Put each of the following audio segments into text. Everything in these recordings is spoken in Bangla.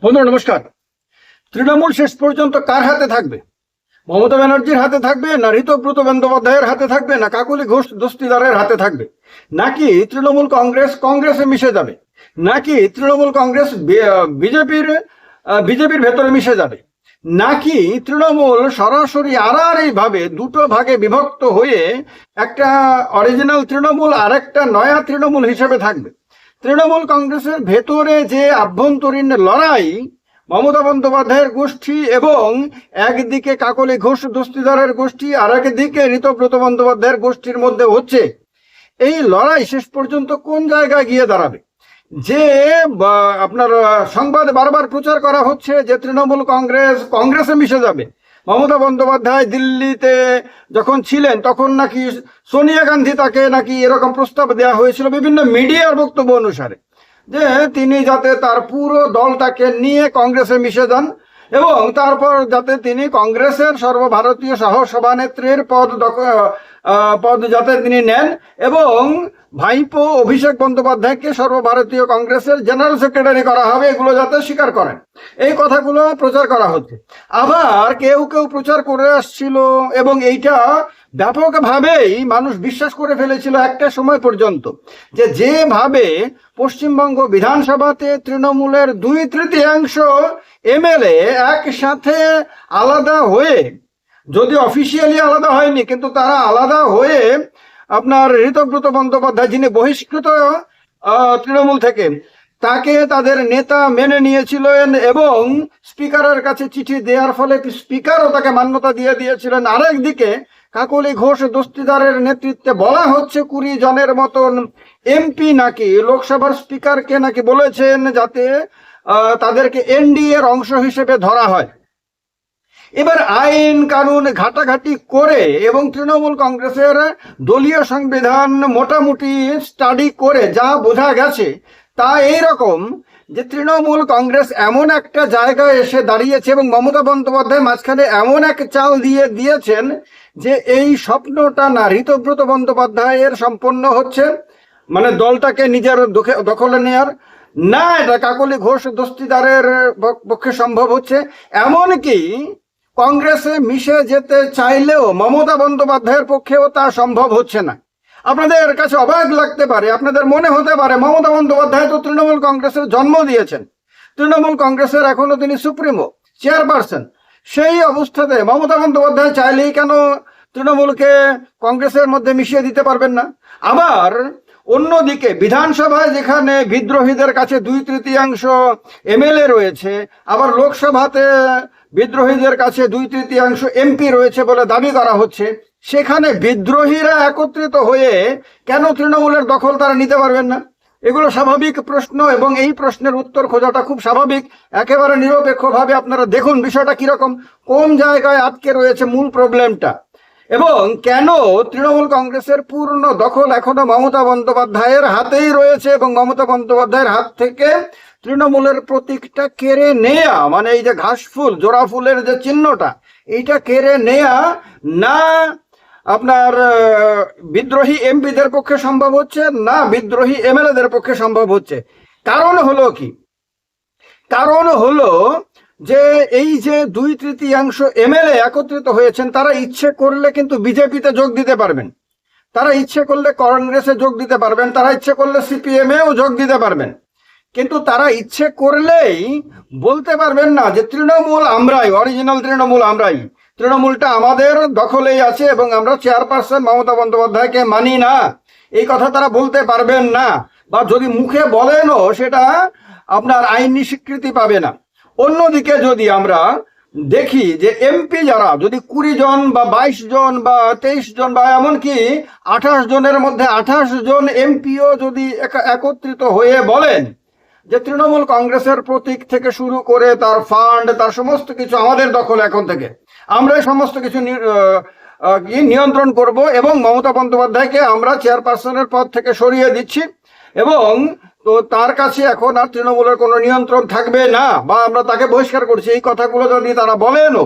বন্ধুরা নমস্কার। তৃণমূল শেষ পর্যন্ত কার হাতে থাকবে? মমতা ব্যানার্জির হাতে থাকবে, না ঋতব্রত বন্দ্যোপাধ্যায়ের হাতে থাকবে, না কাকলি ঘোষ দস্তিদারের হাতে থাকবে, নাকি তৃণমূল কংগ্রেসে মিশে যাবে, নাকি তৃণমূল কংগ্রেস বিজেপির ভেতরে মিশে যাবে, নাকি তৃণমূল সরাসরি এইভাবে দুটো ভাগে বিভক্ত হয়ে একটা অরিজিনাল তৃণমূল আর একটা নয়া তৃণমূল হিসেবে থাকবে? তৃণমূল কংগ্রেসের ভেতরে যে আভ্যন্তরীণ লড়াই মমতা বন্দ্যোপাধ্যায়ের গোষ্ঠী এবং একদিকে কাকলি ঘোষ দস্তিদারের গোষ্ঠী আর একদিকে ঋতব্রত বন্দ্যোপাধ্যায়ের গোষ্ঠীর মধ্যে হচ্ছে, এই লড়াই শেষ পর্যন্ত কোন জায়গায় গিয়ে দাঁড়াবে? যে আপনার সংবাদ বারবার প্রচার করা হচ্ছে যে তৃণমূল কংগ্রেসে মিশে যাবে। মমতা বন্দ্যোপাধ্যায় দিল্লিতে যখন ছিলেন তখন নাকি সোনিয়া গান্ধী তাকে নাকি এরকম প্রস্তাব দেওয়া হয়েছিল বিভিন্ন মিডিয়ার বক্তব্য অনুসারে, যে তিনি যাতে তার পুরো দলটাকে নিয়ে কংগ্রেসে মিশে যান এবং তারপর যাতে তিনি কংগ্রেসের সর্বভারতীয় সহসভানেত্রীর পদ যাতে তিনি নেন এবং ভাইপো অভিষেক বন্দ্যোপাধ্যায়কে সর্বভারতীয় কংগ্রেসের জেনারেল সেক্রেটারি করা হবে, এগুলো যাতে স্বীকার করেন, এই কথাগুলো প্রচার করা হচ্ছে। আবার কেউ কেউ প্রচার করে আসছিল এবং এইটা ব্যাপকভাবেই মানুষ বিশ্বাস করে ফেলেছিল একটা সময় পর্যন্ত, যেভাবে পশ্চিমবঙ্গ বিধানসভাতে তৃণমূলের 2/3 এমএলএ একসাথে আলাদা হয়ে, যদি অফিসিয়ালি আলাদা হয়নি কিন্তু তারা আলাদা হয়ে আপনার ঋতব্রত বন্দ্যোপাধ্যায় যিনি বহিষ্কৃত তৃণমূল থেকে, তাকে তাদের নেতা মেনে নিয়েছিলেন এবং স্পিকারের কাছে চিঠি দেওয়ার ফলে স্পিকারও তাকে মান্যতা দিয়ে দিয়েছিলেন। আরেকদিকে কাকলি ঘোষ দস্তিদারের নেতৃত্বে বলা হচ্ছে 20 জনের মতন এমপি নাকি লোকসভার স্পিকারকে নাকি বলেছেন যাতে তাদেরকে এনডিএর অংশ হিসেবে ধরা হয়। এবার আইন কানুন ঘাটাঘাটি করে এবং তৃণমূল কংগ্রেসের দলীয় সংবিধান মোটামুটি স্টাডি করে যা বোঝা গেছে তা এইরকম, যে তৃণমূল কংগ্রেস এমন একটা জায়গায় এসে দাঁড়িয়েছে এবং মমতা বন্দ্যোপাধ্যায় মাঝখানে এমন এক চাল দিয়েছেন যে এই স্বপ্নটা না ঋতব্রত বন্দ্যোপাধ্যায়ের সম্পন্ন হচ্ছে, মানে দলটাকে নিজের দখলে নেয়ার, না এটা কাকলি ঘোষ দস্তিদারের পক্ষে সম্ভব হচ্ছে। এমনকি কংগ্রেসে মিশে যেতে চাইলেও মমতা বন্দ্যোপাধ্যায়ের পক্ষেও তা সম্ভব হচ্ছে না। আপনাদের কাছে অবাক লাগতে পারে, আপনাদের মনে হতে পারে মমতা বন্দ্যোপাধ্যায় তো তৃণমূল কংগ্রেসের জন্ম দিয়েছেন, তৃণমূল কংগ্রেসের এখনো তিনি সুপ্রিমো চেয়ারপারসন, সেই অবস্থাতে মমতা বন্দ্যোপাধ্যায় চাইলেই কেন তৃণমূলকে কংগ্রেসের মধ্যে মিশিয়ে দিতে পারবেন না? আবার অন্যদিকে বিধানসভায় যেখানে বিদ্রোহীদের কাছে 2/3 এমএলএ রয়েছে, আবার লোকসভাতে বিদ্রোহীদের কাছে 2/3 এমপি রয়েছে বলে দাবি করা হচ্ছে, সেখানে বিদ্রোহীরা একত্রিত হয়ে কেন তৃণমূলের দখল তারা নিতে পারবেন না? এগুলো স্বাভাবিক প্রশ্ন এবং এই প্রশ্নের উত্তর খোঁজাটা খুব স্বাভাবিক। একেবারে নিরপেক্ষভাবে আপনারা দেখুন বিষয়টা কিরকম, কোন জায়গায় আটকে রয়েছে মূল প্রবলেমটা, এবং কেন তৃণমূল কংগ্রেসের পূর্ণ দখল এখনো মমতা বন্দ্যোপাধ্যায়ের হাতেই রয়েছে এবং মমতা বন্দ্যোপাধ্যায়ের হাত থেকে তৃণমূলের প্রতীকটা কেড়ে নেয়া, মানে এই যে ঘাস ফুল জোড়া ফুলের যে চিহ্নটা, এইটা কেড়ে নেয়া না আপনার বিদ্রোহী এমপিদের পক্ষে সম্ভব হচ্ছে, না বিদ্রোহী এমএলএদের পক্ষে সম্ভব হচ্ছে। কারণ হলো কি? কারণ হলো যে এই যে 2/3 এমএলএ একত্রিত হয়েছেন, তারা ইচ্ছে করলে কিন্তু বিজেপিতে যোগ দিতে পারবেন, তারা ইচ্ছে করলে কংগ্রেসে যোগ দিতে পারবেন, তারা ইচ্ছে করলে সিপিএমেও যোগ দিতে পারবেন, কিন্তু তারা ইচ্ছে করলেই বলতে পারবেন না যে তৃণমূল আমরাই, অরিজিনাল তৃণমূল আমরাই, তৃণমূলটা আমাদের দখলেই আছে এবং আমরা চেয়ারপারসন মমতা বন্দ্যোপাধ্যায়কে মানি না, এই কথা তারা বলতে পারবেন না, বা যদি মুখে বলেনও সেটা আপনার আইনি স্বীকৃতি পাবে না। অন্যদিকে যদি আমরা দেখি যে এমপি যারা যদি 20 জন বা 22 জন বা 23 জন বা এমনকি 28 জনের মধ্যে 28 জন এমপিও যদি একত্রিত হয়ে বলেন যে তৃণমূল কংগ্রেসের প্রতীক থেকে শুরু করে তার ফান্ড তার সমস্ত কিছু আমাদের দখল, এখন থেকে আমরাই সমস্ত কিছু নিয়ন্ত্রণ করব এবং মমতা বন্দ্যোপাধ্যায়কে আমরা চেয়ারপারসনের পদ থেকে সরিয়ে দিচ্ছি এবং তো তার কাছে এখন আর তৃণমূলের কোনো নিয়ন্ত্রণ থাকবে না বা আমরা তাকে বহিষ্কার করছি, এই কথাগুলো যদি তারা বলেনও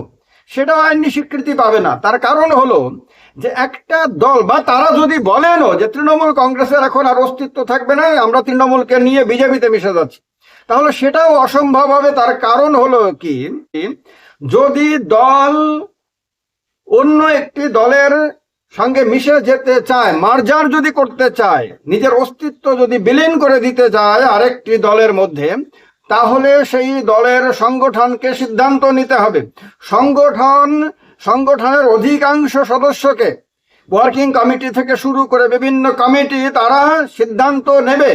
সেটাও আইনি স্বীকৃতি পাবে না। তার কারণ হলো যে একটা দল বা তারা যদি বলেনও যে তৃণমূল কংগ্রেসের এখন আর অস্তিত্ব থাকবে না, আমরা তৃণমূলকে নিয়ে বিজেপিতে মিশে যাচ্ছি, তাহলে সেটাও অসম্ভব হবে। তার কারণ হলো কি, যদি দল অন্য একটি দলের সঙ্গে মিশে যেতে চায়, মার্জার যদি করতে চায়, নিজের অস্তিত্ব যদি বিলীন করে দিতে চায় আরেকটি দলের মধ্যে, তাহলে সেই দলের সংগঠনকে সিদ্ধান্ত নিতে হবে। সংগঠনের অধিকাংশ সদস্যকে, ওয়ার্কিং কমিটি থেকে শুরু করে বিভিন্ন কমিটি, তারা সিদ্ধান্ত নেবে।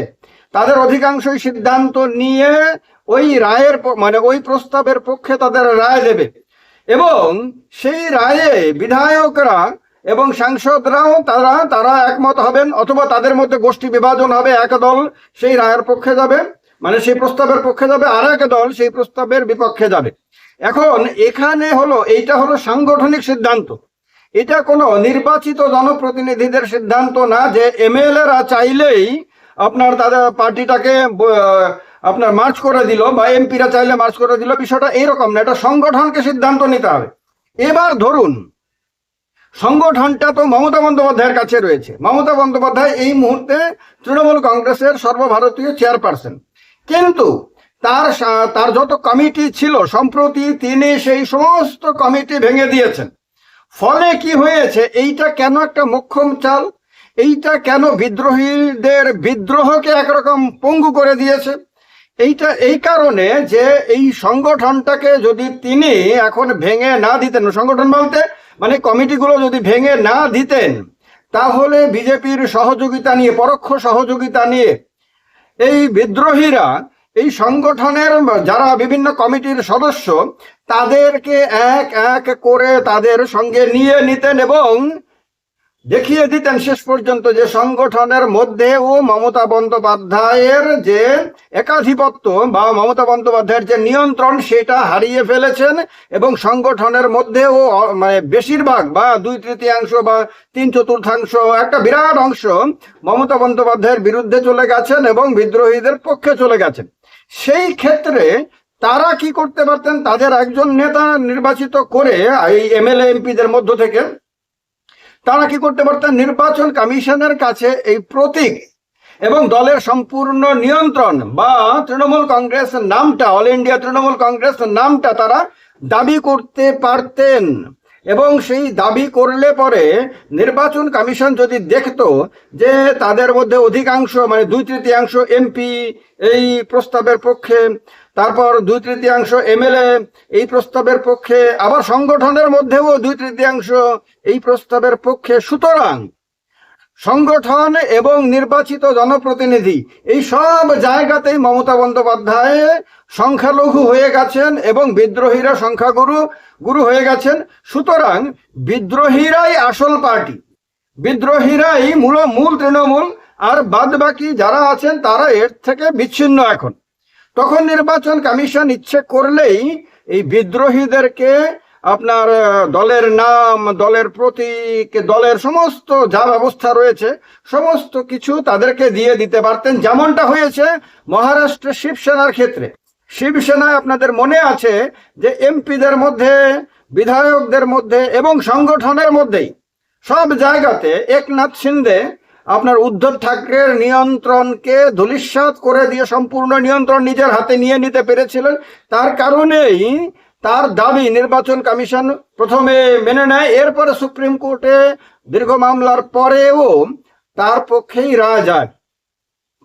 তাদের অধিকাংশই সিদ্ধান্ত নিয়ে ওই রায়ের মানে ওই প্রস্তাবের পক্ষে তাদের রায় দেবে, এবং সেই রায়ে বিধায়করা এবং সাংসদরাও তারা একমত হবেন, অথবা তাদের মধ্যে গোষ্ঠী বিভাজন হবে। এক দল সেই রায়ের পক্ষে যাবে, মানে সেই প্রস্তাবের পক্ষে যাবে, আর এক দল সেই প্রস্তাবের বিপক্ষে যাবে। এখন এখানে এইটা হলো সাংগঠনিক সিদ্ধান্ত। এটা কোনো নির্বাচিত জনপ্রতিনিধিদের সিদ্ধান্ত না যে এমএলএরা চাইলেই আপনার তাদের পার্টিটাকে আপনার মার্চ করে দিল, বা এমপিরা চাইলে মার্চ করে দিল। বিষয়টা এইরকম না, এটা সংগঠনকে সিদ্ধান্ত নিতে হবে। এবার ধরুন সংগঠনটা তো মমতা বন্দ্যোপাধ্যায়ের কাছে রয়েছে। মমতা বন্দ্যোপাধ্যায় এই মুহূর্তে তৃণমূল কংগ্রেসের সর্বভারতীয় চেয়ারপারসন, কিন্তু তার যত কমিটি ছিল সম্প্রতি তিনি সেই সমস্ত কমিটি ভেঙে দিয়েছেন। ফলে কি হয়েছে, এইটা কেন একটা মোক্ষম চাল, এইটা কেন বিদ্রোহীদের বিদ্রোহকে একরকম পঙ্গু করে দিয়েছে। এইটা এই কারণে যে এই সংগঠনটাকে যদি তিনি এখন ভেঙে না দিতেন, সংগঠন বলতে মানে কমিটিগুলো যদি ভেঙে না দিতেন, তাহলে বিজেপির সহযোগিতা নিয়ে, পরোক্ষ সহযোগিতা নিয়ে এই বিদ্রোহীরা এই সংগঠনের যারা বিভিন্ন কমিটির সদস্য, তাদেরকে এক এক করে তাদের সঙ্গে নিয়ে নিতেন এবং দেখিয়ে দিতেন শেষ পর্যন্ত যে সংগঠনের মধ্যেও মমতা বন্দ্যোপাধ্যায়ের যে একাধিপত্য বা মমতা বন্দ্যোপাধ্যায়ের যে নিয়ন্ত্রণ, সেটা হারিয়ে ফেলেছেন। এবং সংগঠনের মধ্যেও মানে বেশিরভাগ বা 2/3 বা 3/4 একটা বিরাট অংশ মমতা বন্দ্যোপাধ্যায়ের বিরুদ্ধে চলে গেছেন এবং বিদ্রোহীদের পক্ষে চলে গেছেন। সেই ক্ষেত্রে তারা কি করতে পারতেন, তাদের একজন নেতা নির্বাচিত করে এই এমএলএ এমপিদের মধ্য থেকে তারা কি করতে পারতেন, নির্বাচন কমিশনের কাছে এই প্রতীক এবং দলের সম্পূর্ণ নিয়ন্ত্রণ বা তৃণমূল কংগ্রেস নামটা, অল ইন্ডিয়া তৃণমূল কংগ্রেস নামটা তারা দাবি করতে পারতেন। এবং সেই দাবি করলে পরে নির্বাচন কমিশন যদি দেখতো যে তাদের মধ্যে অধিকাংশ মানে 2/3 এমপি এই প্রস্তাবের পক্ষে, তারপর 2/3 এমএলএ এই প্রস্তাবের পক্ষে, আবার সংগঠনের মধ্যেও 2/3 এই প্রস্তাবের পক্ষে, সুতরাং সংগঠন এবং নির্বাচিত জনপ্রতিনিধি এই সব জায়গাতেই মমতা বন্দ্যোপাধ্যায় সংখ্যালঘু হয়ে গেছেন এবং বিদ্রোহীরা সংখ্যাগুরু হয়ে গেছেন। সুতরাং বিদ্রোহীরাই আসল পার্টি, বিদ্রোহীরাই মূল তৃণমূল, আর বাদ বাকি যারা আছেন তারা এর থেকে বিচ্ছিন্ন। এখন তখন নির্বাচন কমিশন ইচ্ছে করলেই এই বিদ্রোহীদেরকে আপনার দলের নাম, দলের প্রতীক, দলের সমস্ত যা ব্যবস্থা রয়েছে সমস্ত কিছু তাদেরকে দিয়ে দিতে পারতেন, যেমনটা হয়েছে মহারাষ্ট্রের শিবসেনার ক্ষেত্রে। শিবসেনায় আপনাদের মনে আছে যে এমপিদের মধ্যে, বিধায়কদের মধ্যে এবং সংগঠনের মধ্যেই সব জায়গাতে একনাথ শিন্দে আপনার উদ্ধব ঠাকরের নিয়ন্ত্রণকে ধূলিসাৎ করে দিয়ে সম্পূর্ণ নিয়ন্ত্রণ নিজের হাতে নিয়ে নিতে পেরেছিলেন। তার কারণেই তার দাবি নির্বাচন কমিশন প্রথমে মেনে নেয়, এরপরে সুপ্রিম কোর্টে দীর্ঘ মামলার পরেও তার পক্ষেই রায় যায়।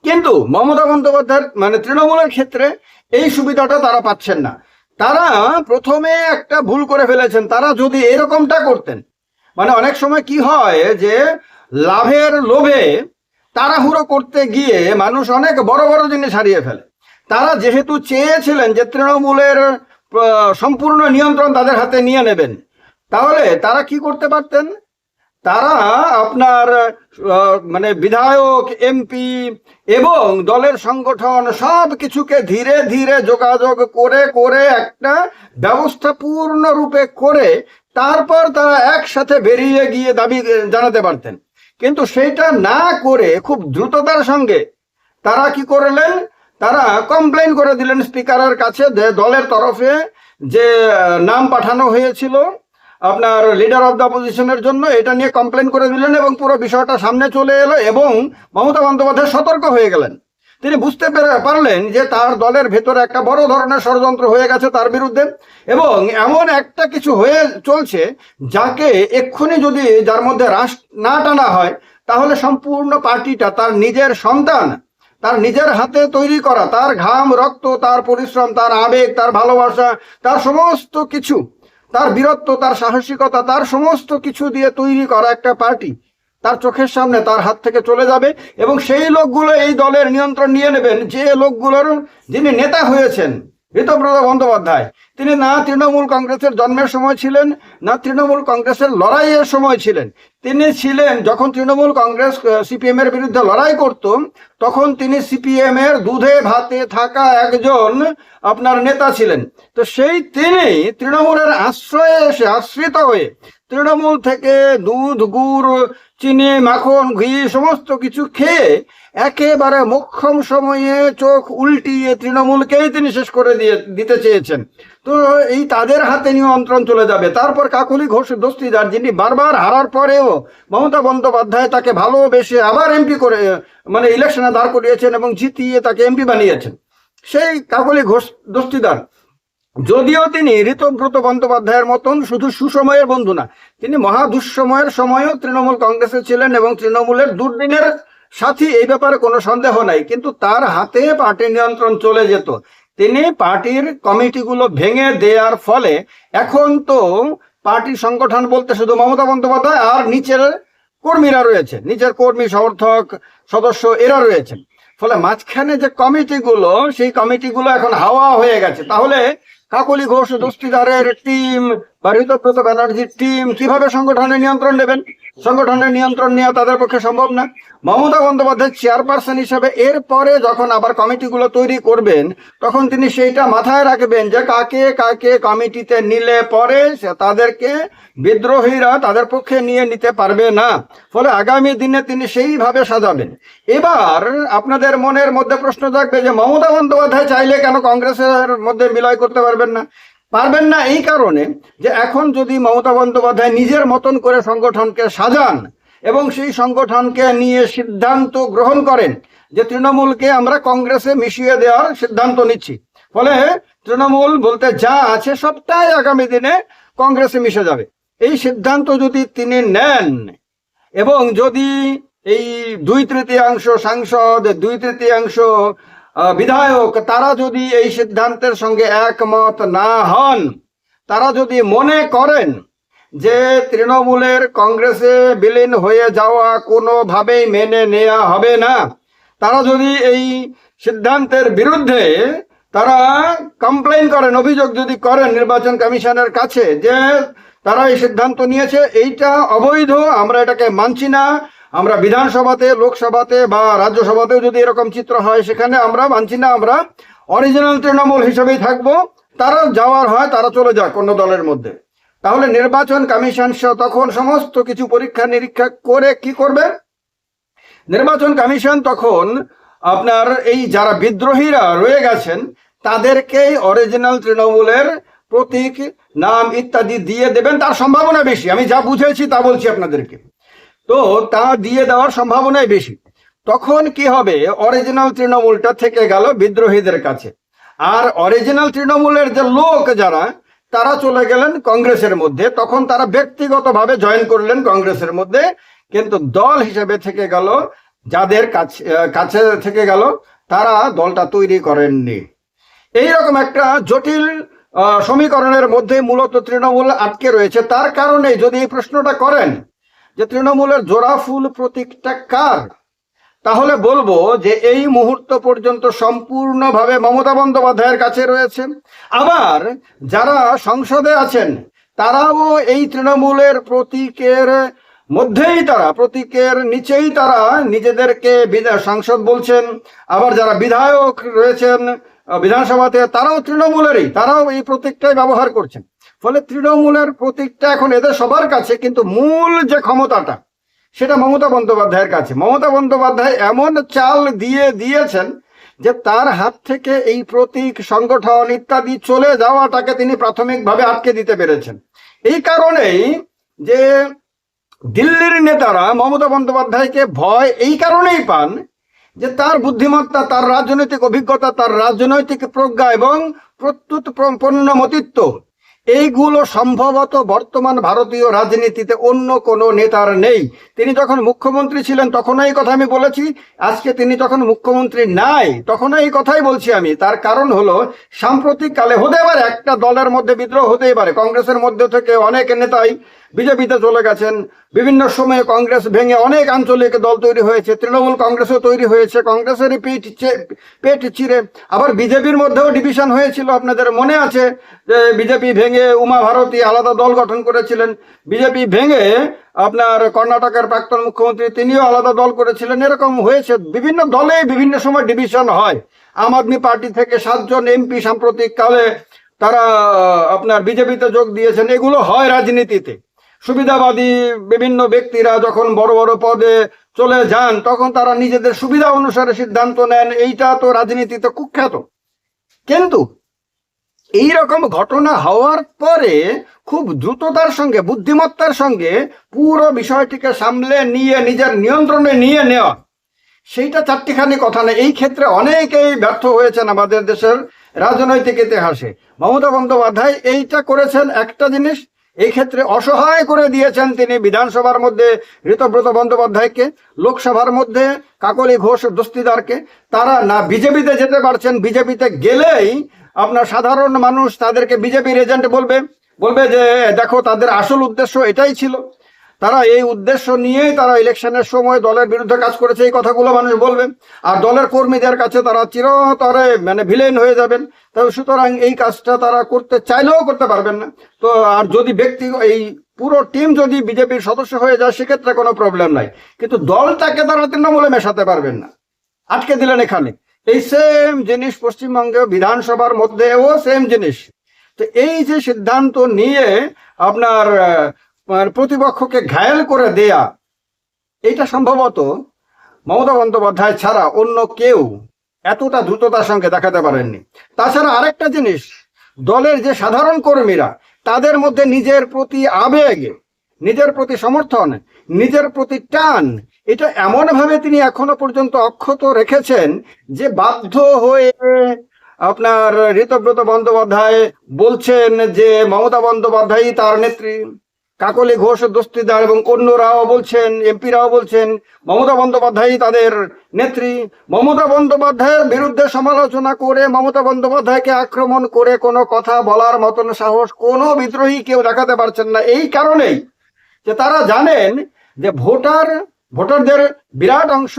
কিন্তু মমতা বন্দ্যোপাধ্যায়ের মানে তৃণমূলের ক্ষেত্রে এই সুবিধাটা তারা পাচ্ছেন না। তারা প্রথমে একটা ভুল করে ফেলেছেন। তারা যদি এরকমটা করতেন, মানে অনেক সময় কি হয় যে লাভের লোভে তাড়াহুড়ো করতে গিয়ে মানুষ অনেক বড় বড় জিনিস হারিয়ে ফেলে। তারা যেহেতু চেয়েছিলেন যে তৃণমূলের সম্পূর্ণ নিয়ন্ত্রণ তাদের হাতে নিয়ে নেবেন, তাহলে তারা কি করতে পারতেন, তারা আপনার মানে বিধায়ক, এমপি এবং দলের সংগঠন সব কিছুকে ধীরে ধীরে যোগাযোগ করে করে একটা ব্যবস্থা পূর্ণরূপে করে তারপর তারা একসাথে বেরিয়ে গিয়ে দাবি জানাতে পারতেন। কিন্তু সেইটা না করে খুব দ্রুততার সঙ্গে তারা কি করলেন, তারা কমপ্লেন করে দিলেন স্পিকারের কাছে যে দলের তরফে যে নাম পাঠানো হয়েছিল আপনার লিডার অফ দ্য অপোজিশনের জন্য, এটা নিয়ে কমপ্লেন করে দিলেন এবং পুরো বিষয়টা সামনে চলে এলো এবং মমতা বন্দ্যোপাধ্যায় সতর্ক হয়ে গেলেন তিনি বুঝতে পারলেন যে তার দলের ভেতরে একটা বড় ধরনের ষড়যন্ত্র হয়ে গেছে তার বিরুদ্ধে, এবং এমন একটা কিছু হয়ে চলছে যাকে এক্ষুনি যদি যার মধ্যে রাশ না টানা হয়, তাহলে সম্পূর্ণ পার্টিটা তার নিজের সন্তান, তার নিজের হাতে তৈরি করা, তার ঘাম রক্ত, তার পরিশ্রম, তার আবেগ, তার ভালোবাসা, তার সমস্ত কিছু, তার বীরত্ব, তার সাহসিকতা, তার সমস্ত কিছু দিয়ে তৈরি করা একটা পার্টি তার চোখের সামনে তার হাত থেকে চলে যাবে। এবং সেই লোকগুলো এই দলের নিয়ন্ত্রণ নিয়ে নেবেন, যে লোকগুলোর যিনি নেতা হয়েছেন ঋতব্রত বন্দ্যোপাধ্যায়। তিনি না তৃণমূল কংগ্রেসের জন্মের সময় ছিলেন, না তৃণমূল কংগ্রেসের লড়াইয়ের সময় ছিলেন। তিনি ছিলেন যখন তৃণমূল কংগ্রেস সিপিএম এর বিরুদ্ধে লড়াই করত, তখন তিনি সিপিএম এর দুধে ভাতে থাকা একজন আপনার নেতা ছিলেন। তো সেই তিনি তৃণমূলের আশ্রয়ে এসে আশ্রিত হয়ে তৃণমূল থেকে দুধ, গুড়, চিনি, মাখন, ঘি সমস্ত কিছু খেয়ে একেবারে মোক্ষম সময়ে চোখ উল্টিয়ে তৃণমূলকেই তিনি শেষ করে দিতে চেয়েছেন। তো এই তাদের হাতে নিয়ন্ত্রণ চলে যাবে। তারপর কাকলি ঘোষ দস্তিদার, যিনি বারবার হারার পরেও মমতা বন্দ্যোপাধ্যায় তাকে ভালোবেসে আবার এমপি করে মানে ইলেকশনে দাঁড় করিয়েছেন এবং জিতিয়ে তাকে এমপি বানিয়েছেন, সেই কাকলি ঘোষ দস্তিদার, যদিও তিনি ঋতব্রত বন্দ্যোপাধ্যায়ের মতন শুধু সুসময়ের বন্ধু না, তিনি মহা দুঃসময়ের সময়ও তৃণমূল কংগ্রেসে ছিলেন এবং তৃণমূলের দুর্দিনের সাথী, এই ব্যাপারে কোনো সন্দেহ নাই। কিন্তু তার হাতে পার্টি নিয়ন্ত্রণ চলে যেত। তিনি পার্টির কমিটিগুলো ভেঙে দেওয়ার ফলে এখন তো পার্টির সংগঠন বলতে শুধু মমতা বন্দ্যোপাধ্যায় আর নিচের কর্মীরা রয়েছে, নিচের কর্মী, সমর্থক, সদস্য এরা রয়েছেন। ফলে মাঝখানে যে কমিটিগুলো, সেই কমিটিগুলো এখন হাওয়া হয়ে গেছে। তাহলে কাকলি ঘোষ দস্তিদারের টিম বা ঋতব্রত ব্যানার্জির টিম কিভাবে সংগঠনের নিয়ন্ত্রণ নেবেন? সংগঠনের নিয়ন্ত্রণ নেওয়া তাদের পক্ষে সম্ভব না। মমতা বন্দ্যোপাধ্যায় চেয়ারপারসন হিসেবে এরপরে যখন আবার কমিটিগুলো তৈরি করবেন, তখন তিনি সেইটা মাথায় রাখবেন যে কাকে কাকে কমিটিতে নিলে পরে তাদেরকে বিদ্রোহীরা তাদের পক্ষে নিয়ে নিতে পারবে না। ফলে আগামী দিনে তিনি সেইভাবে সাজাবেন। এবার আপনাদের মনের মধ্যে প্রশ্ন থাকবে যে মমতা বন্দ্যোপাধ্যায় চাইলে কেন কংগ্রেসের মধ্যে বিলয় করতে পারবেন না? পারবেন না এই কারণে যে এখন যদি মমতা বন্দ্যোপাধ্যায় নিজের মতন করে সংগঠনকে সাজান এবং সেই সংগঠনকে নিয়ে সিদ্ধান্ত গ্রহণ করেন যে তৃণমূলকে আমরা কংগ্রেসে মিশিয়ে দেওয়ার সিদ্ধান্ত নিচ্ছি, ফলে তৃণমূল বলতে যা আছে সবটাই আগামী দিনে কংগ্রেসে মিশে যাবে, এই সিদ্ধান্ত যদি তিনি নেন এবং যদি এই 2/3 সাংসদ, 2/3 বিধায়ক তারা যদি এই সিদ্ধান্তের সঙ্গে একমত না হন, তারা যদি মনে করেন যে তৃণমূলের কংগ্রেসে বিলীন হয়ে যাওয়া কোনোভাবেই মেনে নেওয়া হবে না, তারা যদি এই সিদ্ধান্তের বিরুদ্ধে তারা কমপ্লেন করেন, অভিযোগ যদি করেন নির্বাচন কমিশনের কাছে যে তারা এই সিদ্ধান্ত নিয়েছে, এইটা অবৈধ, আমরা এটাকে মানছি না, আমরা বিধানসভাতে, লোকসভাতে বা রাজ্যসভাতেও যদি এরকম চিত্র হয় সেখানে আমরা মানছি না, আমরা অরিজিনাল তৃণমূল হিসেবেই থাকবো, তারা যাওয়ার হয় তারা চলে যাক অন্য দলের মধ্যে। তাহলে নির্বাচন কমিশন তখন সমস্ত কিছু পরীক্ষা নিরীক্ষা করে কি করবে? নির্বাচন কমিশন তখন আপনার এই যারা বিদ্রোহীরা রয়ে গেছেন তাদেরকেই অরিজিনাল তৃণমূলের প্রতীক, নাম ইত্যাদি দিয়ে দেবেন, তার সম্ভাবনা বেশি। আমি যা বুঝেছি তা বলছি আপনাদেরকে। তো তা দিয়ে দেওয়ার সম্ভাবনাই বেশি। তখন কি হবে? অরিজিনাল তৃণমূলটা থেকে গেল বিদ্রোহীদের কাছে, আর অরিজিনাল তৃণমূলের যে লোক যারা তারা চলে গেলেন কংগ্রেসের মধ্যে। তখন তারা ব্যক্তিগতভাবে জয়েন করলেন কংগ্রেসের মধ্যে, কিন্তু দল হিসেবে থেকে গেল যাদের কাছে থেকে গেল তারা দলটা তৈরি করেননি। এইরকম একটা জটিল সমীকরণের মধ্যে মূলত তৃণমূল আটকে রয়েছে। তার কারণে যদি এই প্রশ্নটা করেন যে তৃণমূলের জোড়া ফুল প্রতীকটা কার, তাহলে বলবো যে এই মুহূর্ত পর্যন্ত সম্পূর্ণভাবে মমতা বন্দ্যোপাধ্যায়ের কাছে রয়েছে। আবার যারা সংসদে আছেন তারাও এই তৃণমূলের প্রতীকের মধ্যেই, তারা প্রতীকের নিচেই তারা নিজেদেরকে সাংসদ বলছেন। আবার যারা বিধায়ক রয়েছেন বিধানসভাতে তারাও তৃণমূলেরই, তারাও এই প্রতীকটাই ব্যবহার করছেন। ফলে তৃণমূলের প্রতীকটা এখন এদের সবার কাছে, কিন্তু মূল যে ক্ষমতাটা সেটা মমতা বন্দ্যোপাধ্যায়ের কাছে। মমতা বন্দ্যোপাধ্যায় এমন চাল দিয়েছেন যে তার হাত থেকে এই প্রতীক, সংগঠন ইত্যাদি চলে যাওয়াটাকে তিনি প্রাথমিকভাবে আটকে দিতে পেরেছেন। এই কারণেই যে দিল্লির নেতারা মমতা বন্দ্যোপাধ্যায়কে ভয় এই কারণেই পান যে তার বুদ্ধিমত্তা, তার রাজনৈতিক অভিজ্ঞতা, তার রাজনৈতিক প্রজ্ঞা এবং প্রত্যুত পণ্যমতিত্ব, এইগুলো সম্ভবত বর্তমান ভারতীয় রাজনীতিতে অন্য কোনো নেতার নেই। তিনি যখন মুখ্যমন্ত্রী ছিলেন তখনও এই কথা আমি বলেছি, আজকে তিনি যখন মুখ্যমন্ত্রী নাই তখনও এই কথাই বলছি আমি। তার কারণ হলো সাম্প্রতিক কালে হতে পারে একটা দলের মধ্যে বিদ্রোহ হতেই পারে, কংগ্রেসের মধ্যে থেকে অনেক নেতাই বিজেপিতে চলে গেছেন, বিভিন্ন সময়ে কংগ্রেস ভেঙে অনেক আঞ্চলিক দল তৈরি হয়েছে, তৃণমূল কংগ্রেসও তৈরি হয়েছে, কংগ্রেসেরই পেট চিরে। আবার বিজেপির মধ্যেও ডিভিশন হয়েছিল, আপনাদের মনে আছে যে বিজেপি ভেঙে উমা ভারতী আলাদা দল গঠন করেছিলেন, বিজেপি ভেঙে আপনার কর্ণাটকের প্রাক্তন মুখ্যমন্ত্রী তিনিও আলাদা দল করেছিলেন। এরকম হয়েছে, বিভিন্ন দলে বিভিন্ন সময় ডিভিশন হয়। আম আদমি পার্টি থেকে 7 জন এমপি সাম্প্রতিক কালে তারা আপনার বিজেপিতে যোগ দিয়েছেন। এগুলো হয় রাজনীতিতে। সুবিধাবাদী বিভিন্ন ব্যক্তিরা যখন বড় বড় পদে চলে যান তখন তারা নিজেদের সুবিধা অনুসারে সিদ্ধান্ত নেন, এইটা তো রাজনীতিতে কুখ্যাত। কিন্তু এই রকম ঘটনা হওয়ার পরে খুব দ্রুততার সঙ্গে, বুদ্ধিমত্তার সঙ্গে পুরো বিষয়টিকে সামলে নিয়ে নিজের নিয়ন্ত্রণে নিয়ে নেওয়া, সেইটা চারটিখানি কথা না। এই ক্ষেত্রে অনেকেই ব্যর্থ হয়েছেন আমাদের দেশের রাজনৈতিক ইতিহাসে। মমতা বন্দ্যোপাধ্যায় এইটা করেছেন একটা জিনিস, এই ক্ষেত্রে অসহায় করে দিয়েছেন তিনি বিধানসভার মধ্যে ঋতব্রত বন্দ্যোপাধ্যায়কে, লোকসভার মধ্যে কাকলি ঘোষ দস্তিদারকে। তারা না বিজেপিতে যেতে পারছেন, বিজেপিতে গেলেই আপনার সাধারণ মানুষ তাদেরকে বিজেপির এজেন্ট বলবে যে দেখো তাদের আসল উদ্দেশ্য এটাই ছিল, তারা এই উদ্দেশ্য নিয়েই তারা ইলেকশনের সময় দলের বিরুদ্ধে কাজ করেছে, এই কথাগুলো মানুষ বলবে। আর দলের কর্মীদের কাছে তারা চিরতরে ভিলেন হয়ে যাবেন। তবে সুতরাং এই কাজটা তারা করতে চাইলেও করতে পারবেন না। তো আর যদি ব্যক্তি এই পুরো টিম যদি বিজেপির সদস্য হয়ে যায় সেক্ষেত্রে কোনো প্রবলেম নাই, কিন্তু দলটাকে তারা তৃণমূলে মেশাতে পারবেন না, আটকে দিলেন এখানে। এই সেম জিনিস পশ্চিমবঙ্গে বিধানসভার মধ্যেও সেম জিনিস। তো এই যে সিদ্ধান্ত নিয়ে আপনার প্রতিপক্ষকে ঘায়েল করে দেয়া, এইটা সম্ভবত মমতা বন্দ্যোপাধ্যায় ছাড়া অন্য কেউ এতটা দ্রুততার সঙ্গে দেখাতে পারেননি। তাছাড়া আরেকটা জিনিস, দলের যে সাধারণ কর্মীরা তাদের মধ্যে নিজের প্রতি আবেগ, নিজের প্রতি সমর্থন, নিজের প্রতি টান, এটা এমনভাবে তিনি এখনো পর্যন্ত অক্ষত রেখেছেন যে বাধ্য হয়ে আপনার ঋতব্রত বন্দ্যোপাধ্যায় বলছেন যে মমতা বন্দ্যোপাধ্যায় তার নেত্রী, কাকলি ঘোষ দস্তিদার এবং অন্যরাও বলছেন, এমপিরাও বলছেন মমতা বন্দ্যোপাধ্যায় তাদের নেত্রী। মমতা বন্দ্যোপাধ্যায়ের বিরুদ্ধে সমালোচনা করে, মমতা বন্দ্যোপাধ্যায়কে আক্রমণ করে কোনো কথা বলার মতন সাহস কোনো বিদ্রোহী কেউ দেখাতে পারছেন না। এই কারণেই যে তারা জানেন যে ভোটারদের বিরাট অংশ,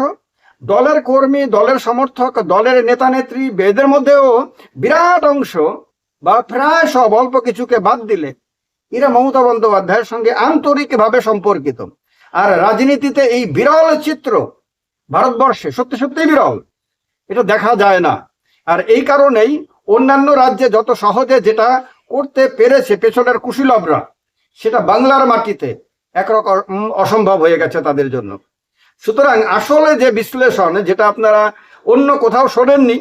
দলের কর্মী, দলের সমর্থক, দলের নেতা নেত্রী, এদের মধ্যেও বিরাট অংশ বা প্রায় সব, অল্প কিছুকে বাদ দিলে এরা মমতা বন্দ্যোপাধ্যায়ের সঙ্গে আন্তরিকভাবে সম্পর্কিত। আর রাজনীতিতে এই বিরল চিত্র ভারতবর্ষে সত্যি সত্যিই বিরল, এটা দেখা যায় না। আর এই কারণেই অন্যান্য রাজ্যে যত সহজে যেটা করতে পেরেছে পেছনের কুশীলবরা, সেটা বাংলার মাটিতে একরকম অসম্ভব হয়ে গেছে তাদের জন্য। সুতরাং আসলে যে বিশ্লেষণ, যেটা আপনারা অন্য কোথাও শোনেননি,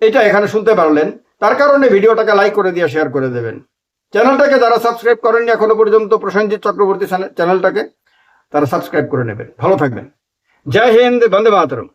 এটা এখানে শুনতে পারলেন। তার কারণে ভিডিওটাকে লাইক করে দিয়ে শেয়ার করে দেবেন। চ্যানেলটাকে যারা সাবস্ক্রাইব করেননি এখনো পর্যন্ত, প্রসেনজিৎ চক্রবর্তী চ্যানেলটাকে তারা সাবস্ক্রাইব করে নেবেন। ভালো থাকবেন। জয় হিন্দ, বন্দে মাতরম।